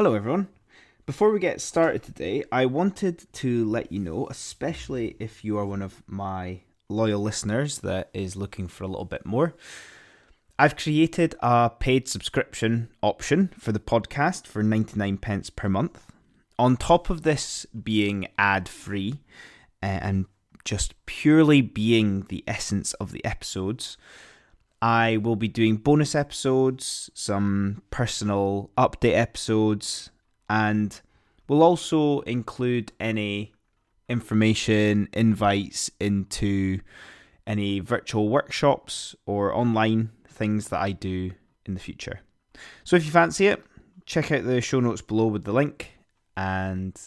Hello, everyone. Before we get started today, I wanted to let you know, especially if you are one of my loyal listeners that is looking for a little bit more, I've created a paid subscription option for the podcast for 99 pence per month. On top of this being ad-free and just purely being the essence of the episodes, I will be doing bonus episodes, some personal update episodes, and we'll also include any information, invites into any virtual workshops or online things that I do in the future. So if you fancy it, check out the show notes below with the link and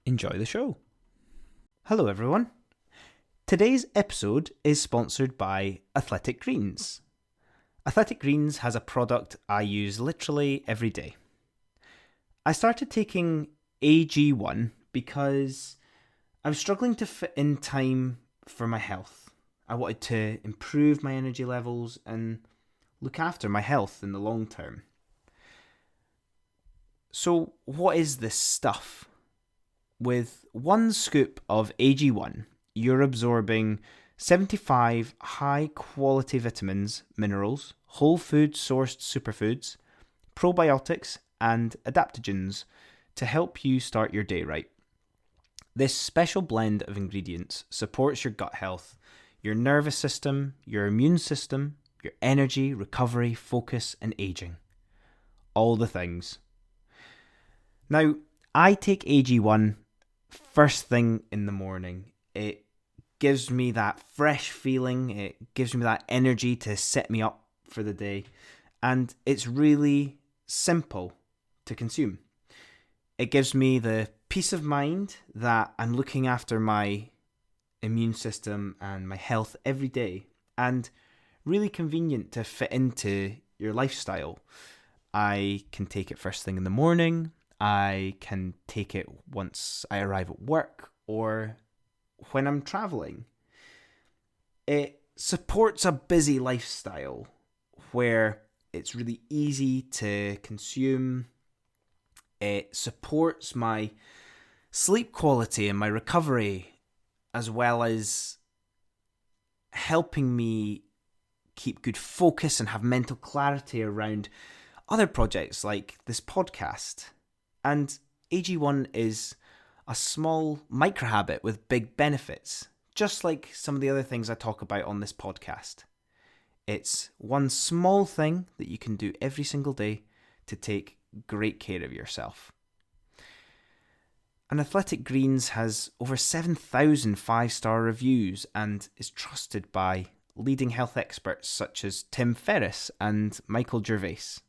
enjoy the show. Hello everyone. Today's episode is sponsored by Athletic Greens. Athletic Greens has a product I use literally every day. I started taking AG1 because I was struggling to fit in time for my health. I wanted to improve my energy levels and look after my health in the long term. So what is this stuff? With one scoop of AG1, you're absorbing 75 high-quality vitamins, minerals, whole food-sourced superfoods, probiotics, and adaptogens to help you start your day right. This special blend of ingredients supports your gut health, your nervous system, your immune system, your energy, recovery, focus, and aging. All the things. Now, I take AG1 first thing in the morning. It gives me that fresh feeling, it gives me that energy to set me up for the day, and it's really simple to consume. It gives me the peace of mind that I'm looking after my immune system and my health every day, and really convenient to fit into your lifestyle. I can take it first thing in the morning, I can take it once I arrive at work, or when I'm traveling. It supports a busy lifestyle where it's really easy to consume. It supports my sleep quality and my recovery, as well as helping me keep good focus and have mental clarity around other projects like this podcast. And AG1 is a small micro habit with big benefits, just like some of the other things I talk about on this podcast. It's one small thing that you can do every single day to take great care of yourself. And Athletic Greens has over 7,000 five-star reviews and is trusted by leading health experts such as Tim Ferriss and Michael Gervais.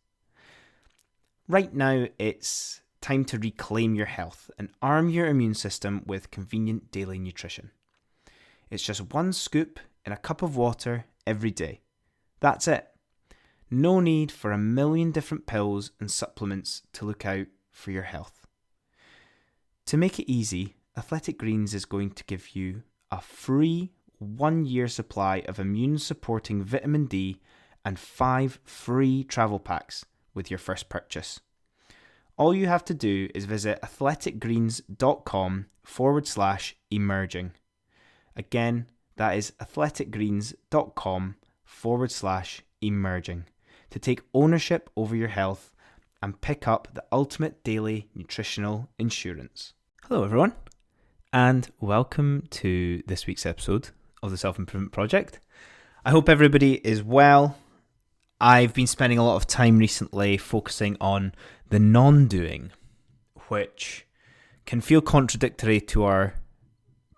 Right now, it's time to reclaim your health and arm your immune system with convenient daily nutrition. It's just one scoop in a cup of water every day. That's it. No need for a million different pills and supplements to look out for your health. To make it easy, Athletic Greens is going to give you a free 1-year supply of immune-supporting vitamin D and 5 free travel packs with your first purchase. All you have to do is visit athleticgreens.com/emerging. Again, that is athleticgreens.com/emerging to take ownership over your health and pick up the ultimate daily nutritional insurance. Hello everyone, and welcome to this week's episode of the Self-Improvement Project. I hope everybody is well. I've been spending a lot of time recently focusing on the non-doing, which can feel contradictory to our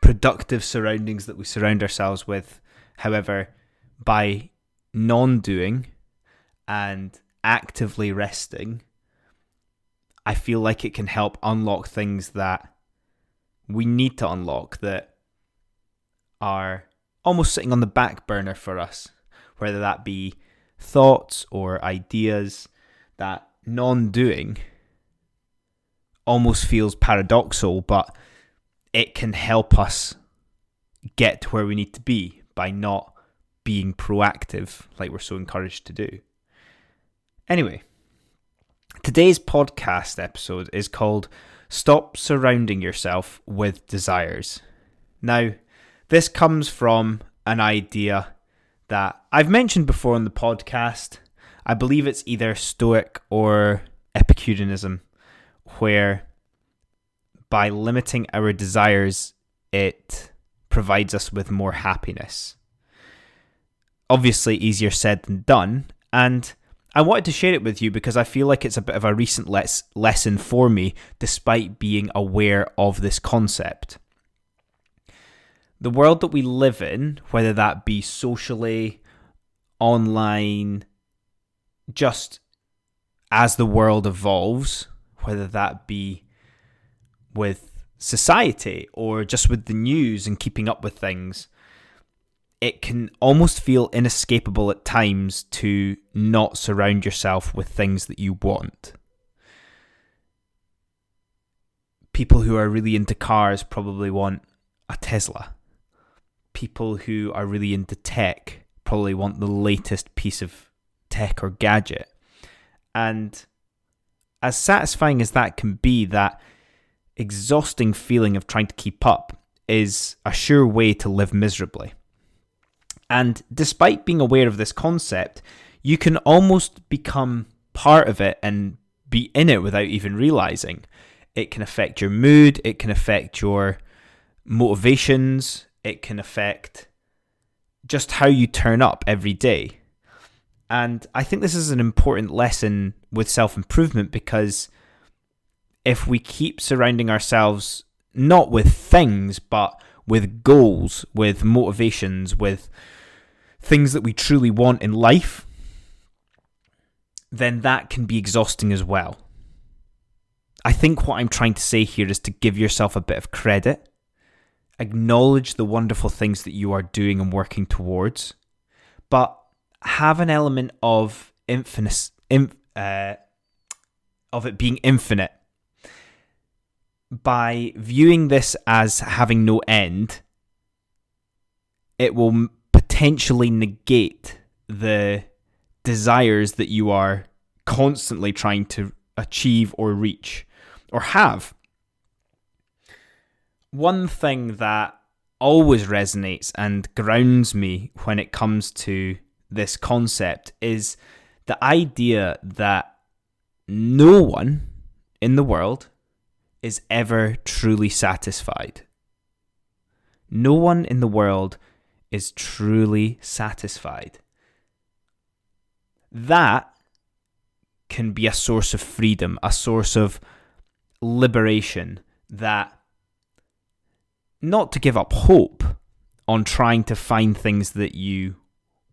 productive surroundings that we surround ourselves with. However, by non-doing and actively resting, I feel like it can help unlock things that we need to unlock that are almost sitting on the back burner for us, whether that be thoughts or ideas. That non-doing almost feels paradoxical, but it can help us get to where we need to be by not being proactive like we're so encouraged to do. Anyway, Today's podcast episode is called Stop Surrounding Yourself with Desires. Now, this comes from an idea that I've mentioned before on the podcast. I believe it's either Stoic or Epicureanism, where by limiting our desires, it provides us with more happiness. Obviously, easier said than done, and I wanted to share it with you because I feel like it's a bit of a recent lesson for me, despite being aware of this concept. The world that we live in, whether that be socially, online, just as the world evolves, whether that be with society or just with the news and keeping up with things, it can almost feel inescapable at times to not surround yourself with things that you want. People who are really into cars probably want a Tesla. People who are really into tech probably want the latest piece of tech or gadget. And as satisfying as that can be, that exhausting feeling of trying to keep up is a sure way to live miserably. And despite being aware of this concept, you can almost become part of it and be in it without even realizing. It can affect your mood, it can affect your motivations, it can affect just how you turn up every day. And I think this is an important lesson with self-improvement, because if we keep surrounding ourselves not with things, but with goals, with motivations, with things that we truly want in life, then that can be exhausting as well. I think what I'm trying to say here is to give yourself a bit of credit. Acknowledge the wonderful things that you are doing and working towards, but have an element of of it being infinite. By viewing this as having no end, it will potentially negate the desires that you are constantly trying to achieve or reach or have. One thing that always resonates and grounds me when it comes to this concept is the idea that no one in the world is ever truly satisfied. No one in the world is truly satisfied. That can be a source of freedom, a source of liberation, that not to give up hope on trying to find things that you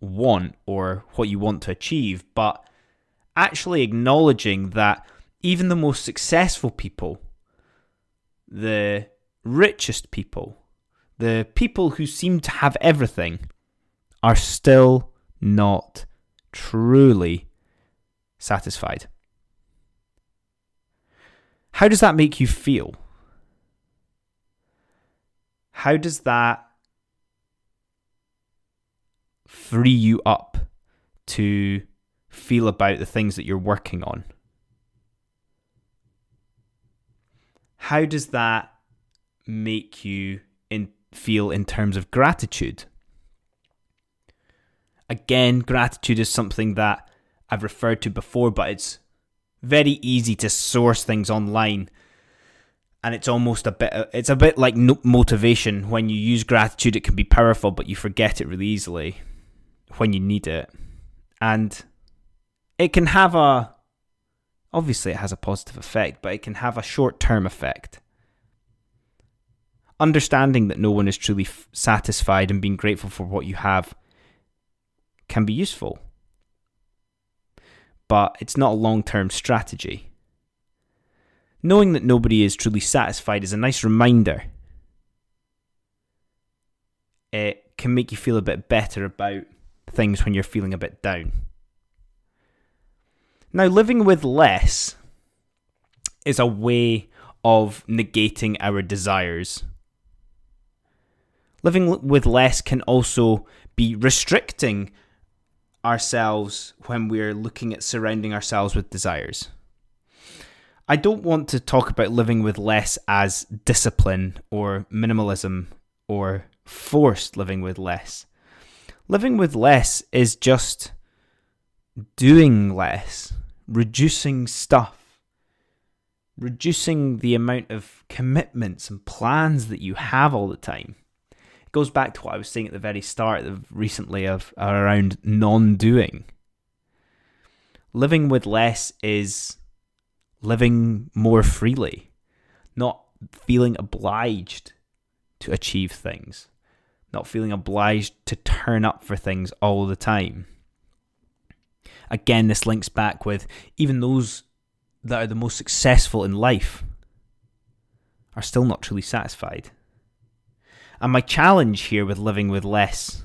want or what you want to achieve, but actually acknowledging that even the most successful people, the richest people, the people who seem to have everything, are still not truly satisfied. How does that make you feel? How does that free you up to feel about the things that you're working on? How does that make you feel in terms of gratitude? Again, gratitude is something that I've referred to before, but it's very easy to source things online. And it's almost a bit like motivation. When you use gratitude, it can be powerful, but you forget it really easily when you need it. And it can have obviously it has a positive effect, but it can have a short-term effect. Understanding that no one is truly satisfied and being grateful for what you have can be useful. But it's not a long-term strategy. Knowing that nobody is truly satisfied is a nice reminder. It can make you feel a bit better about things when you're feeling a bit down. Now, living with less is a way of negating our desires. Living with less can also be restricting ourselves when we're looking at surrounding ourselves with desires. I don't want to talk about living with less as discipline or minimalism or forced living with less. Living with less is just doing less, reducing stuff, reducing the amount of commitments and plans that you have all the time. It goes back to what I was saying at the very start recently around non-doing. Living with less is living more freely, not feeling obliged to achieve things, not feeling obliged to turn up for things all the time. Again, this links back with even those that are the most successful in life are still not truly satisfied. And my challenge here with living with less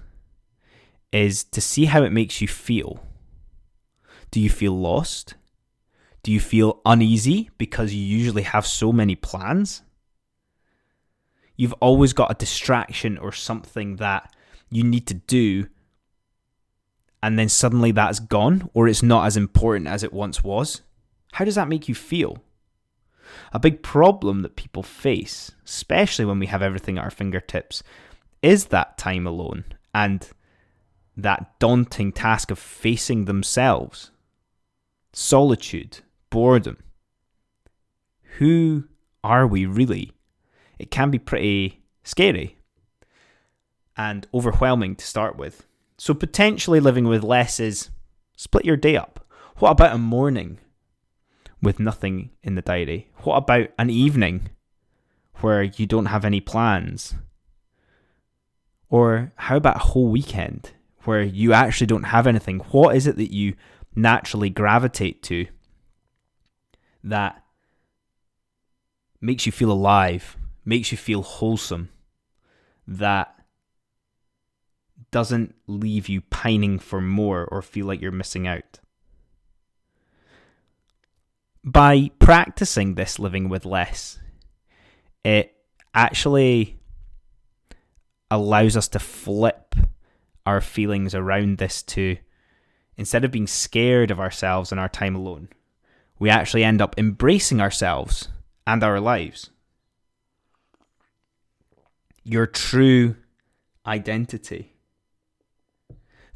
is to see how it makes you feel. Do you feel lost? Do you feel uneasy because you usually have so many plans? You've always got a distraction or something that you need to do, and then suddenly that's gone, or it's not as important as it once was. How does that make you feel? A big problem that people face, especially when we have everything at our fingertips, is that time alone and that daunting task of facing themselves. Solitude, boredom. Who are we really? It can be pretty scary and overwhelming to start with. So potentially living with less is split your day up. What about a morning with nothing in the diary? What about an evening where you don't have any plans? Or how about a whole weekend where you actually don't have anything? What is it that you naturally gravitate to that makes you feel alive, makes you feel wholesome, that doesn't leave you pining for more or feel like you're missing out? By practicing this living with less, it actually allows us to flip our feelings around this to, instead of being scared of ourselves and our time alone, we actually end up embracing ourselves and our lives. Your true identity.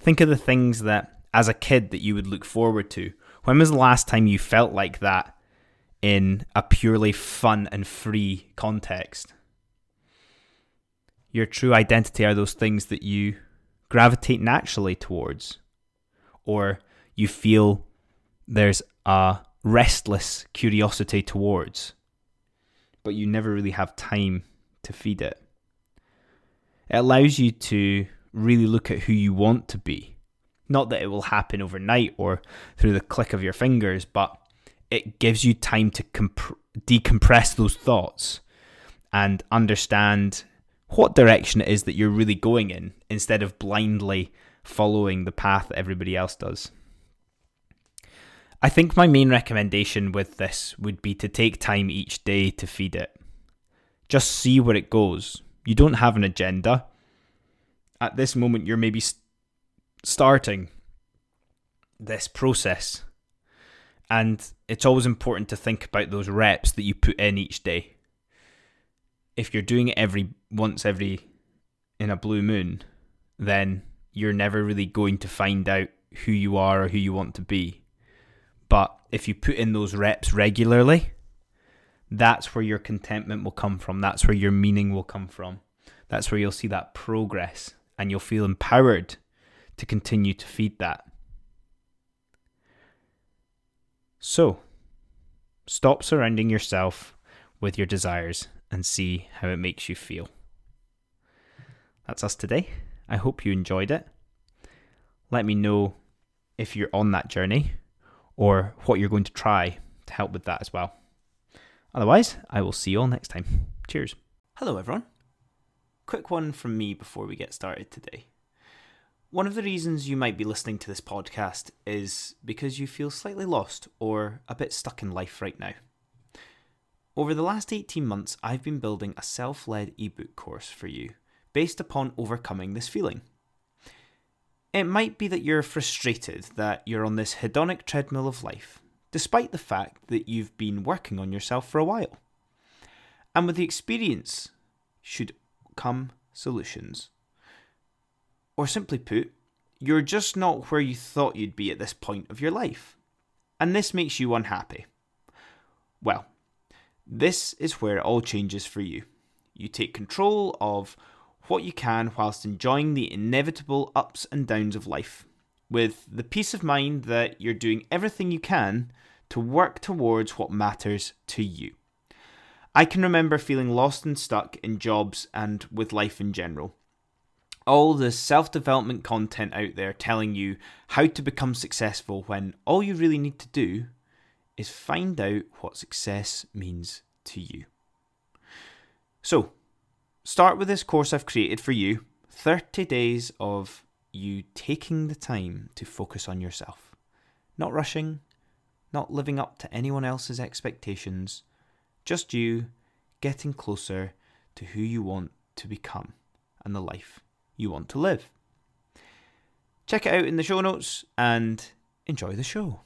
Think of the things that, as a kid, that you would look forward to. When was the last time you felt like that in a purely fun and free context? Your true identity are those things that you gravitate naturally towards, or you feel there's a restless curiosity towards, but you never really have time to feed it. It allows you to really look at who you want to be. Not that it will happen overnight or through the click of your fingers, but it gives you time to decompress those thoughts and understand what direction it is that you're really going in, instead of blindly following the path that everybody else does. I think my main recommendation with this would be to take time each day to feed it. Just see where it goes. You don't have an agenda. At this moment, you're maybe starting this process. And it's always important to think about those reps that you put in each day. If you're doing it once every in a blue moon, then you're never really going to find out who you are or who you want to be. But if you put in those reps regularly, that's where your contentment will come from. That's where your meaning will come from. That's where you'll see that progress, and you'll feel empowered to continue to feed that. So, stop surrounding yourself with your desires and see how it makes you feel. That's us today. I hope you enjoyed it. Let me know if you're on that journey or what you're going to try to help with that as well. Otherwise, I will see you all next time. Cheers. Hello, everyone. Quick one from me before we get started today. One of the reasons you might be listening to this podcast is because you feel slightly lost or a bit stuck in life right now. Over the last 18 months, I've been building a self-led ebook course for you based upon overcoming this feeling. It might be that you're frustrated that you're on this hedonic treadmill of life, despite the fact that you've been working on yourself for a while. And with the experience should come solutions. Or simply put, you're just not where you thought you'd be at this point of your life. And this makes you unhappy. Well, this is where it all changes for you. You take control of what you can whilst enjoying the inevitable ups and downs of life, with the peace of mind that you're doing everything you can to work towards what matters to you. I can remember feeling lost and stuck in jobs and with life in general. All the self-development content out there telling you how to become successful when all you really need to do is find out what success means to you. So, start with this course I've created for you, 30 days of you taking the time to focus on yourself. Not rushing, not living up to anyone else's expectations, just you getting closer to who you want to become and the life you want to live. Check it out in the show notes and enjoy the show.